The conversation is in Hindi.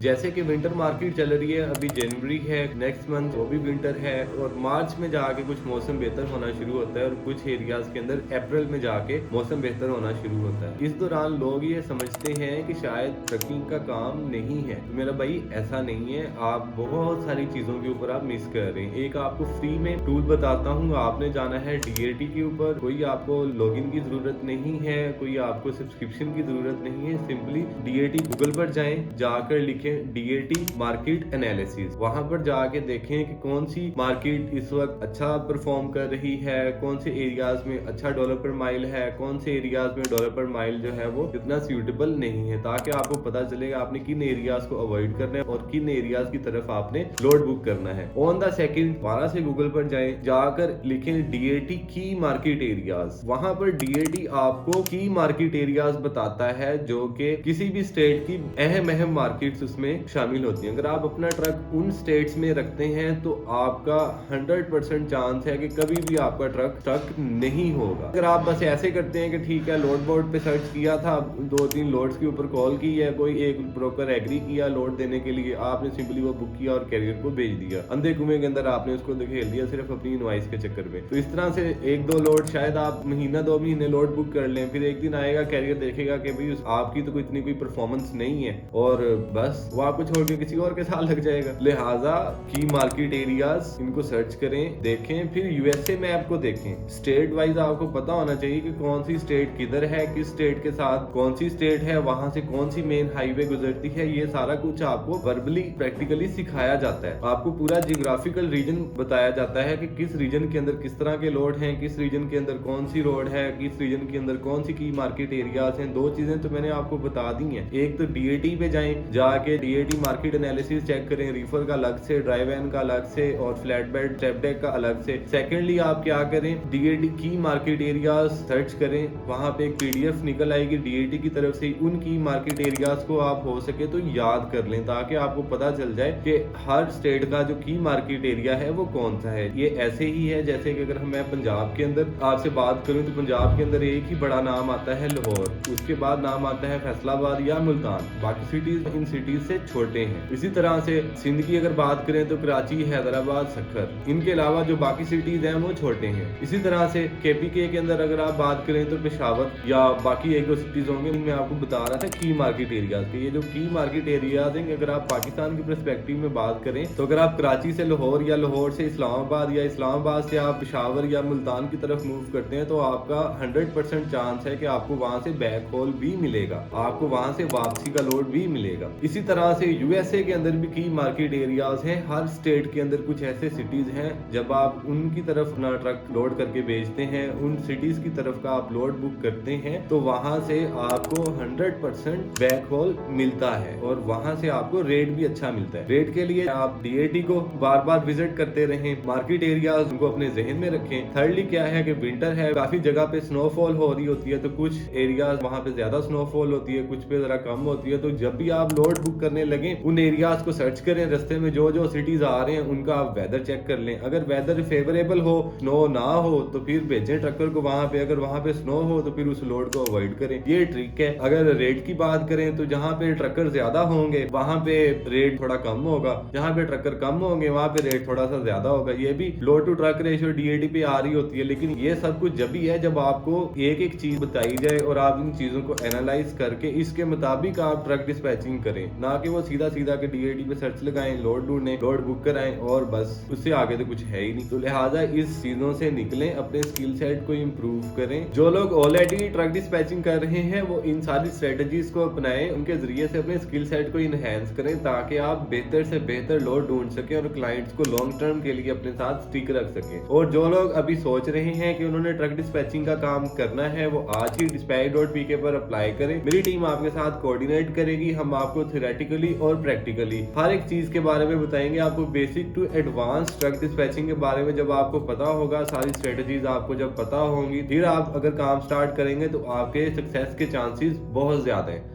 जैसे कि विंटर मार्केट चल रही है, अभी जनवरी है, नेक्स्ट मंथ वो भी विंटर है और मार्च में जाके कुछ मौसम बेहतर होना शुरू होता है और कुछ एरियाज के अंदर अप्रैल में जाके मौसम बेहतर होना शुरू होता है। इस दौरान लोग ये समझते हैं कि शायद ट्रकिंग का काम नहीं है, तो मेरा भाई ऐसा नहीं है। आप बहुत सारी चीजों के ऊपर आप मिस कर रहे हैं। एक आपको फ्री में टूल बताता हूँ, आपने जाना है DAT के ऊपर, कोई आपको लॉगिन की जरूरत नहीं है, कोई आपको सब्सक्रिप्शन की जरूरत नहीं है। सिंपली DAT गूगल पर जाएं, जाकर लिखें DAT मार्केट एनालिसिस, वहां पर जाके देखें कि कौन सी मार्केट इस वक्त अच्छा परफॉर्म कर रही है, कौन से एरियाज में अच्छा डॉलर पर माइल है, कौन से एरियाज में डॉलर पर माइल जो है वो इतना सूटेबल नहीं है, ताकि आपको पता चलेगा आपने किन एरियाज को अवॉइड करना है और किन एरियाज की तरफ आपने लोड बुक करना है। ऑन द सेकंड दोबारा से गूगल पर जाएं, जाकर लिखें DAT की मार्केट एरियाज, वहां पर DAT आपको की मार्केट एरियाज बताता है जो कि किसी भी स्टेट की अहम मार्केट्स उसमें शामिल होती हैं। अगर आप अपना ट्रक उन स्टेट्स में रखते हैं तो आपका 100% चांस है कि कभी भी आपका ट्रक स्टक नहीं होगा। अगर आप बस ऐसे करते हैं कि ठीक है लोड बोर्ड पे सर्च किया था, 2-3 लोड्स के ऊपर कॉल की है, कोई एक ब्रोकर एग्री किया लोड देने के लिए, आपने सिंपली वो बुक किया और कैरियर को भेज दिया, अंधे कुएं के अंदर आपने उसको धकेल दिया सिर्फ अपनी इनवॉइस के चक्कर में। तो इस तरह से 1-2 लोड शायद आप महीना 2 महीने लोड बुक कर लें, फिर एक दिन आएगा कैरियर देखेगा कि भाई आपकी तो इतनी कोई परफॉर्मेंस नहीं है और बस वो आपको छोड़ के किसी और के साथ लग जाएगा। लिहाजा की मार्केट एरियाज इनको सर्च करें, देखें, फिर USA मैप को देखें। स्टेट वाइज आपको पता होना चाहिए कि कौन सी स्टेट किधर है, किस स्टेट के साथ कौन सी स्टेट है, वहां से कौन सी मेन हाईवे गुजरती है। ये सारा कुछ आपको वर्बली प्रैक्टिकली सिखाया जाता है। आपको पूरा जियोग्राफिकल रीजन बताया जाता है कि किस रीजन के अंदर किस तरह के लोड हैं, किस रीजन के अंदर कौन सी रोड है, किस रीजन के अंदर कौन सी की मार्केट एरियाज हैं। 2 चीजें तो मैंने आपको बता दी हैं। एक तो DAT पे जाएं, जाके DAT मार्केट एनालिसिस चेक करें, रीफर का अलग से, ड्राई वैन का अलग से और फ्लैट बेड स्टेप डेक का अलग से। सेकेंडली आप क्या करें, DAT की मार्केट एरियाज सर्च करें, वहां पे एक PDF निकल आएगी DAT की तरफ से, उन की मार्केट एरियाज को आप हो सके तो याद कर लें, ताकि आपको पता चल जाए कि हर स्टेट का जो की मार्केट एरिया है वो कौन सा है। ये ऐसे ही है जैसे कि अगर मैं पंजाब के अंदर आपसे बात करूं तो पंजाब के अंदर एक ही बड़ा नाम आता है लाहौर, उसके बाद नाम आता है फैसलाबाद या मुल्तान, बाकी सिटीज इन सिटीज से छोटे हैं। इसी तरह से सिंध की अगर बात करें तो कराची, हैदराबाद, सक्खर, इनके अलावा जो बाकी सिटीज हैं वो छोटे हैं। इसी तरह से KPK के अंदर अगर आप बात करें तो पेशावर या बाकी 1-2 सिटीज होंगे। मैं आपको बता रहा था की मार्केट एरियाज के, ये जो की मार्केट एरियाज हैं, अगर आप पाकिस्तान की पर्सपेक्टिव में बात करें तो अगर आप कराची से लाहौर या लाहौर से इस्लामाबाद या इस्लामाबाद से आप पेशावर या मुल्तान की तरफ मूव करते हैं तो आपका 100% चांस है कि आपको वहां से बैक होल भी मिलेगा, आपको वहां से वापसी का लोड भी मिलेगा। इसी तरह से USA के अंदर भी की मार्केट एरियाज हैं। हर स्टेट के अंदर कुछ ऐसे सिटीज हैं, जब आप उनकी तरफ अपना ट्रक लोड करके भेजते हैं, उन सिटीज की तरफ का आप लोड बुक करते हैं, तो वहां से आपको 100% बैक होल मिलता है और वहां से आपको रेट भी अच्छा मिलता है। रेट के लिए आप DAT को बार बार विजिट करते रहें, मार्केट एरियाज उनको अपने जहन में रखें। थर्डली क्या है कि विंटर है, काफी जगह पे स्नोफॉल हो रही होती है, तो कुछ एरियाज वहां पे ज्यादा स्नोफॉल होती है, कुछ पे जरा कम होती है। तो जब भी आप लोड बुक करने लगे उन एरियाज को सर्च करें, रास्ते में जो जो सिटीज आ रहे हैं उनका आप वेदर चेक कर लें। अगर वेदर फेवरेबल हो, स्नो ना हो, तो फिर भेजें ट्रकर को वहां पे, अगर वहां पे स्नो हो तो फिर उस लोड को अवॉइड करें। ये ट्रिक है। अगर रेट की बात करें तो जहां पे ट्रकर ज्यादा होंगे वहां पे रेट थोड़ा कम होगा, जहां पे ट्रकर कम होंगे वहां पे रेट थोड़ा सा ज्यादा होगा। ये भी load to truck ratio DAT पे आ रही होती है। लेकिन ये सब कुछ जब भी है जब आपको एक एक चीज बताई जाए और आप इन चीजों को एनालाइज करके इसके मुताबिक आप ट्रक डिस्पैचिंग करें, ना कि वो सीधा सीधा के DAT पे सर्च लगाएं, लोड ढूंढें, लोड बुक कराएं और बस उससे आगे तो कुछ है ही नहीं। तो लिहाजा इस चीजों से निकलें, अपने स्किल सेट को इम्प्रूव करें। जो लोग ऑलरेडी ट्रक डिस्पैचिंग कर रहे हैं वो इन सारी स्ट्रेटजीज को अपनाएं, उनके जरिए से अपने स्किल सेट को इनहेंस करें, ताकि आप बेहतर से बेहतर लोड ढूंढ सकें और क्लाइंट्स को लॉन्ग टर्म के लिए अपने साथ स्टिक रख सकें। और जो लोग अभी सोच रहे हैं कि उन्होंने ट्रक डिस्पैचिंग का काम करना है, वो आज ही dispatch.pk पर अप्लाई करें। मेरी टीम आपके साथ कोऑर्डिनेट करेगी। हम आपको थ्योरेटिकली और प्रैक्टिकली हर एक चीज के बारे में बताएंगे। आपको basic to advance truck dispatching के बारे में जब आपको पता होगा, सारी स्ट्रेटजीज आपको जब पता होंगी, फिर आप अगर काम स्टार्ट करेंगे तो आपके सक्सेस के चांसेस बहुत ज्यादा हैं।